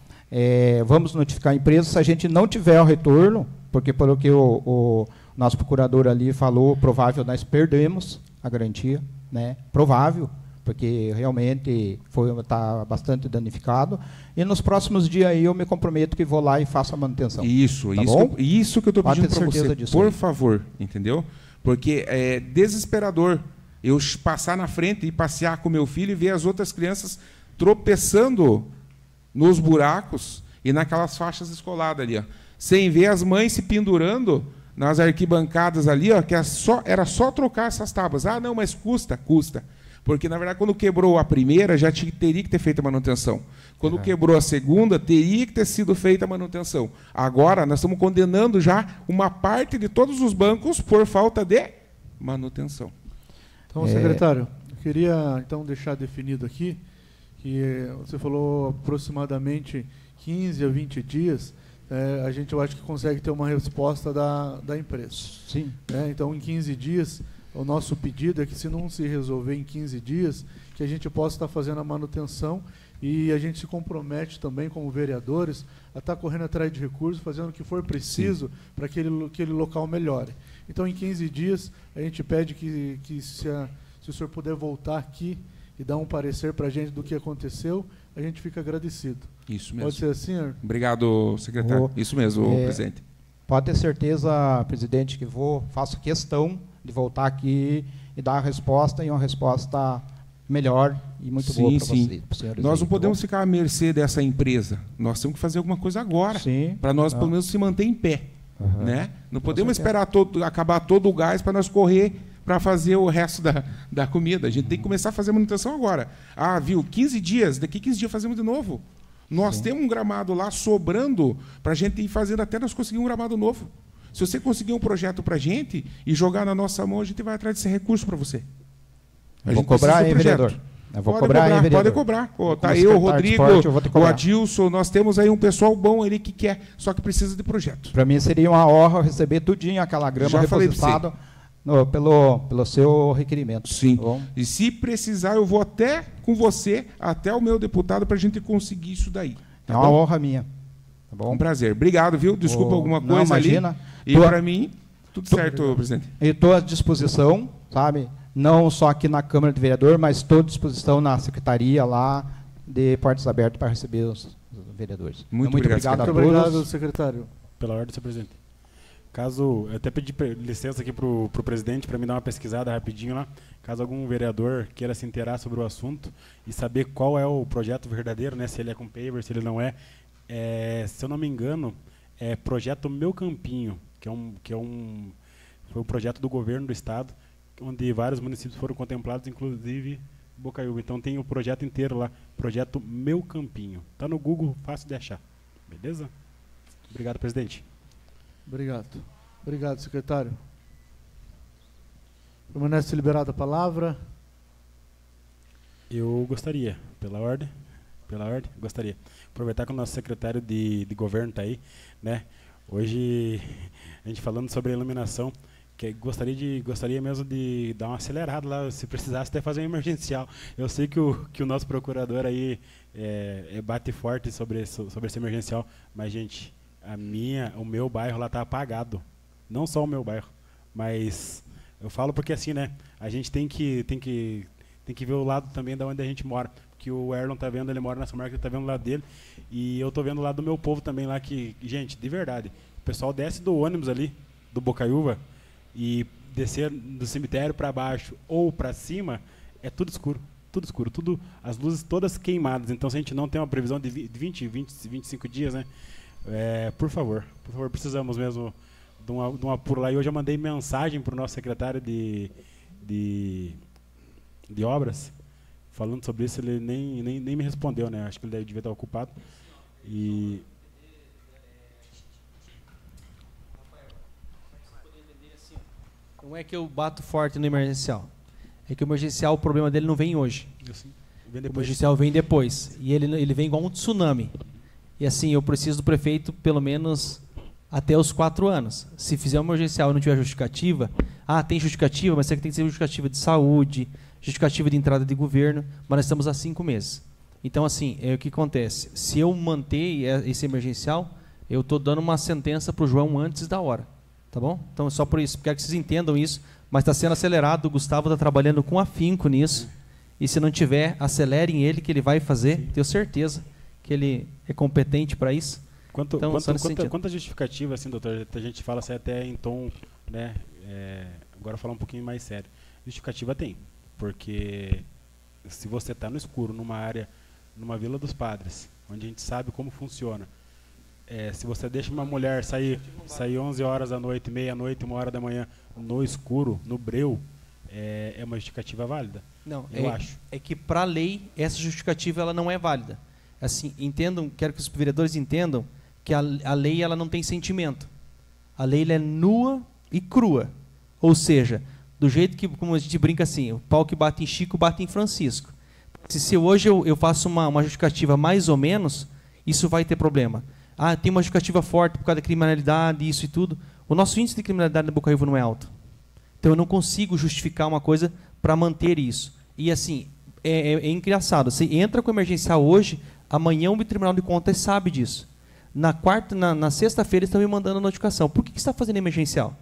Vamos notificar a empresa. Se a gente não tiver o retorno, porque pelo que o nosso procurador ali falou, provável nós perdemos a garantia, né? Provável, porque realmente está bastante danificado. E nos próximos dias aí eu me comprometo que vou lá e faço a manutenção. Isso que eu estou pedindo para você, por favor, entendeu? Porque é desesperador eu passar na frente e passear com meu filho e ver as outras crianças tropeçando nos buracos e naquelas faixas escoladas ali, ó, sem ver as mães se pendurando nas arquibancadas ali, ó, que era só trocar essas tábuas. Ah, não, mas custa. Porque, na verdade, quando quebrou a primeira, já teria que ter feito a manutenção. Quando quebrou a segunda, teria que ter sido feita a manutenção. Agora, nós estamos condenando já uma parte de todos os bancos por falta de manutenção. Então, secretário, eu queria então deixar definido aqui que você falou aproximadamente 15 a 20 dias, eu acho que consegue ter uma resposta da empresa. Sim. Então, em 15 dias, o nosso pedido é que, se não se resolver em 15 dias, que a gente possa estar fazendo a manutenção, e a gente se compromete também, como vereadores, a estar correndo atrás de recursos, fazendo o que for preciso para que aquele local melhore. Então, em 15 dias, a gente pede que se o senhor puder voltar aqui e dar um parecer para a gente do que aconteceu, a gente fica agradecido. Isso mesmo. Pode ser assim, senhor? Obrigado, secretário. Isso mesmo, presidente. Pode ter certeza, presidente, que faço questão de voltar aqui e dar a resposta, e uma resposta melhor e muito boa para vocês. Nós não podemos ficar à mercê dessa empresa. Nós temos que fazer alguma coisa agora, para nós, pelo menos, se manter em pé. Né? Não podemos esperar acabar todo o gás para nós correr para fazer o resto da comida. A gente tem que começar a fazer manutenção agora. Ah, viu? 15 dias, daqui 15 dias fazemos de novo. Nós temos um gramado lá sobrando para a gente ir fazendo até nós conseguir um gramado novo. Se você conseguir um projeto para a gente e jogar na nossa mão, a gente vai atrás desse recurso para você. Vou cobrar aí, vereador. Pode cobrar. Tá eu, o Rodrigo, o Adilson, nós temos aí um pessoal bom ali que quer, só que precisa de projeto. Para mim seria uma honra receber tudinho aquela grama repositada pelo seu requerimento. Sim. Tá, e se precisar, eu vou até com você, até o meu deputado, para a gente conseguir isso daí. Tá uma honra minha. Tá bom? Um prazer. Obrigado, viu? Desculpa alguma coisa. Não, imagina. Ali. E para mim, tudo certo, presidente. Eu estou à disposição, sabe? Não só aqui na Câmara de Vereador, mas estou à disposição na secretaria lá, de portas abertas para receber os vereadores. Muito obrigado a todos. Muito obrigado, secretário. Pela ordem, senhor presidente. Caso, eu até pedi licença aqui para o presidente para me dar uma pesquisada rapidinho lá, caso algum vereador queira se inteirar sobre o assunto e saber qual é o projeto verdadeiro, né, se ele é com paver, se ele não é. Se eu não me engano, é projeto Meu Campinho, foi um projeto do governo do estado, onde vários municípios foram contemplados, inclusive Bocaiúva. Então tem o projeto inteiro lá, projeto Meu Campinho. Está no Google, fácil de achar. Beleza? Obrigado, presidente. Obrigado. Obrigado, secretário. Permanece liberada a palavra. Eu gostaria, pela ordem, gostaria. Aproveitar que o nosso secretário de governo está aí, né? Hoje, a gente falando sobre a iluminação, que gostaria mesmo de dar uma acelerada lá, se precisasse até fazer um emergencial. Eu sei que o nosso procurador aí bate forte sobre esse emergencial, mas, gente, o meu bairro lá está apagado. Não só o meu bairro, mas eu falo porque assim, né? A gente tem que ver o lado também da onde a gente mora. Que o Erlon tá vendo, ele mora nessa marca, ele tá vendo o lado dele. E eu tô vendo o lado do meu povo também lá, que, gente, de verdade, o pessoal desce do ônibus ali, do Bocaiúva, e descer do cemitério para baixo ou para cima, é tudo escuro. Tudo escuro, as luzes todas queimadas. Então, se a gente não tem uma previsão de 25 dias, né? Por favor, precisamos mesmo de um apuro lá. E hoje eu mandei mensagem para o nosso secretário de obras, falando sobre isso. Ele nem me respondeu, né? Acho que ele devia estar ocupado. E não é que eu bato forte no emergencial. É que o emergencial, o problema dele não vem hoje. O emergencial vem depois. E ele vem igual um tsunami. E assim, eu preciso do prefeito pelo menos até os 4 anos. Se fizer um emergencial e não tiver justificativa, tem justificativa, mas tem que ser justificativa de saúde, justificativa de entrada de governo, mas nós estamos há 5 meses. Então, assim, o que acontece? Se eu manter esse emergencial, eu estou dando uma sentença para o João antes da hora. Tá bom? Então, só por isso. Quero que vocês entendam isso, mas está sendo acelerado. O Gustavo está trabalhando com afinco nisso. E se não tiver, acelerem ele, que ele vai fazer. Sim. Tenho certeza que ele é competente para isso. Quanta justificativa, assim, doutor? A gente fala assim, até em tom, né? Agora falar um pouquinho mais sério. Justificativa tem. Porque se você está no escuro, numa área, numa Vila dos Padres, onde a gente sabe como funciona, se você deixa uma mulher sair 11 horas da noite, meia-noite, 1 hora da manhã, no escuro, no breu, é uma justificativa válida? Não, eu acho. É que para a lei, essa justificativa ela não é válida. Assim, entendam, quero que os vereadores entendam que a lei ela não tem sentimento. A lei ela é nua e crua. Ou seja, do jeito que, como a gente brinca assim, o pau que bate em Chico, bate em Francisco. Se hoje eu faço uma justificativa mais ou menos, isso vai ter problema. Tem uma justificativa forte por causa da criminalidade, isso e tudo. O nosso índice de criminalidade na Bocaiúva não é alto. Então eu não consigo justificar uma coisa para manter isso. E assim, é engraçado. Você entra com emergencial hoje, amanhã o Tribunal de Contas sabe disso. Na sexta-feira eles estão me mandando a notificação. Por que você está fazendo emergencial?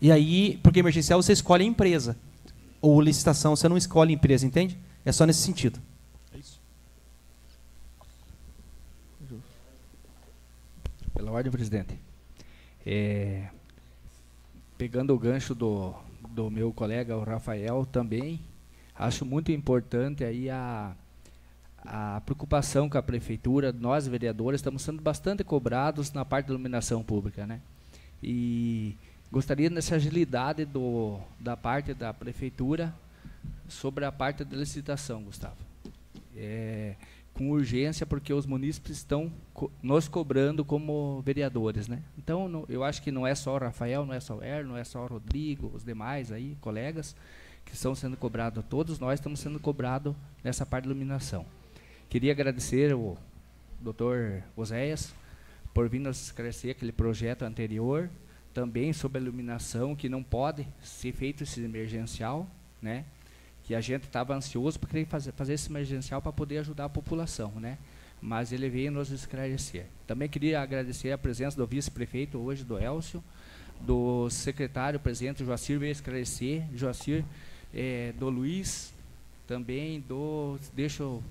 E aí, porque emergencial você escolhe a empresa. Ou licitação, você não escolhe a empresa, entende? É só nesse sentido. É isso. Pela ordem, presidente. Pegando o gancho do meu colega, o Rafael, também, acho muito importante aí a preocupação com a prefeitura. Nós, vereadores, estamos sendo bastante cobrados na parte da iluminação pública, né? E gostaria dessa agilidade da parte da prefeitura sobre a parte da licitação, Gustavo. Com urgência, porque os munícipes estão nos cobrando como vereadores, né? Então, eu acho que não é só o Rafael, não é só o Erno, não é só o Rodrigo, os demais aí, colegas, que estão sendo cobrados. Todos nós estamos sendo cobrados nessa parte de iluminação. Queria agradecer o doutor Oséias por vir nos esclarecer aquele projeto anterior, também sobre a iluminação, que não pode ser feito esse emergencial, né? Que a gente estava ansioso para querer fazer esse emergencial para poder ajudar a população, né? Mas ele veio nos esclarecer. Também queria agradecer a presença do vice-prefeito hoje, do Elcio, do secretário presidente Joacir, veio esclarecer, Joacir, do Luiz, também deixa eu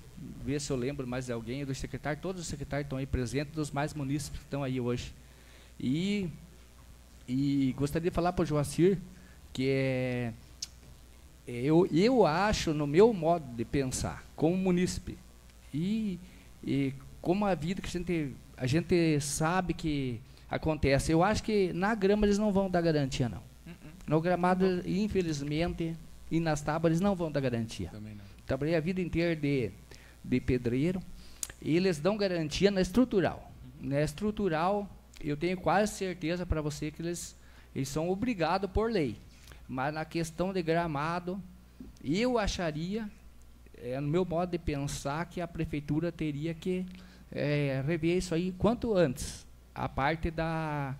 ver se eu lembro mais de alguém, do secretário, todos os secretários estão aí presentes, dos mais munícipes que estão aí hoje. E gostaria de falar para o Joacir que eu acho, no meu modo de pensar, como munícipe, e como a vida que a gente sabe que acontece, eu acho que na grama eles não vão dar garantia, não. No gramado, infelizmente, e nas tábuas, eles não vão dar garantia. Também não. Trabalhei a vida inteira de pedreiro, e eles dão garantia na estrutural. Na estrutural, eu tenho quase certeza para você que eles são obrigados por lei. Mas na questão de gramado, eu acharia, no meu modo de pensar, que a prefeitura teria que rever isso aí quanto antes, a parte da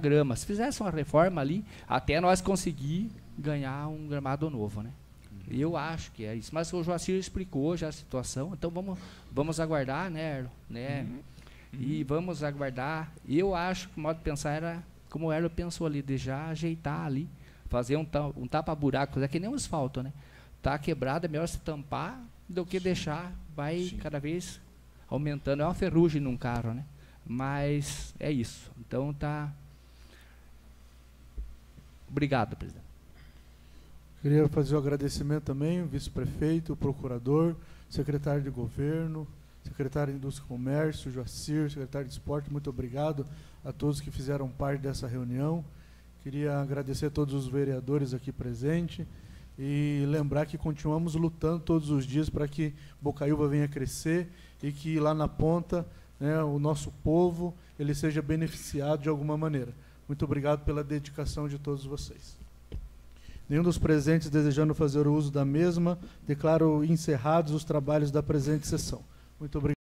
grama. Se fizesse uma reforma ali, até nós conseguir ganhar um gramado novo, né? Eu acho que é isso. Mas o Joacir explicou já a situação, então vamos aguardar, né, Erlo? Né? E vamos aguardar. Eu acho que o modo de pensar era, como o Erlo pensou ali, de já ajeitar ali, fazer um tapa-buraco, é que nem um asfalto, né? Tá quebrado, é melhor se tampar do que deixar, vai cada vez aumentando. É uma ferrugem num carro, né? Mas é isso. Então tá. Obrigado, presidente. Queria fazer o agradecimento também, o vice-prefeito, o procurador, secretário de governo, secretário de Indústria e Comércio, Joacir, secretário de Esporte, muito obrigado a todos que fizeram parte dessa reunião. Queria agradecer a todos os vereadores aqui presentes e lembrar que continuamos lutando todos os dias para que Bocaiúva venha crescer e que lá na ponta, né, o nosso povo ele seja beneficiado de alguma maneira. Muito obrigado pela dedicação de todos vocês. Nenhum dos presentes desejando fazer o uso da mesma, declaro encerrados os trabalhos da presente sessão. Muito obrigado.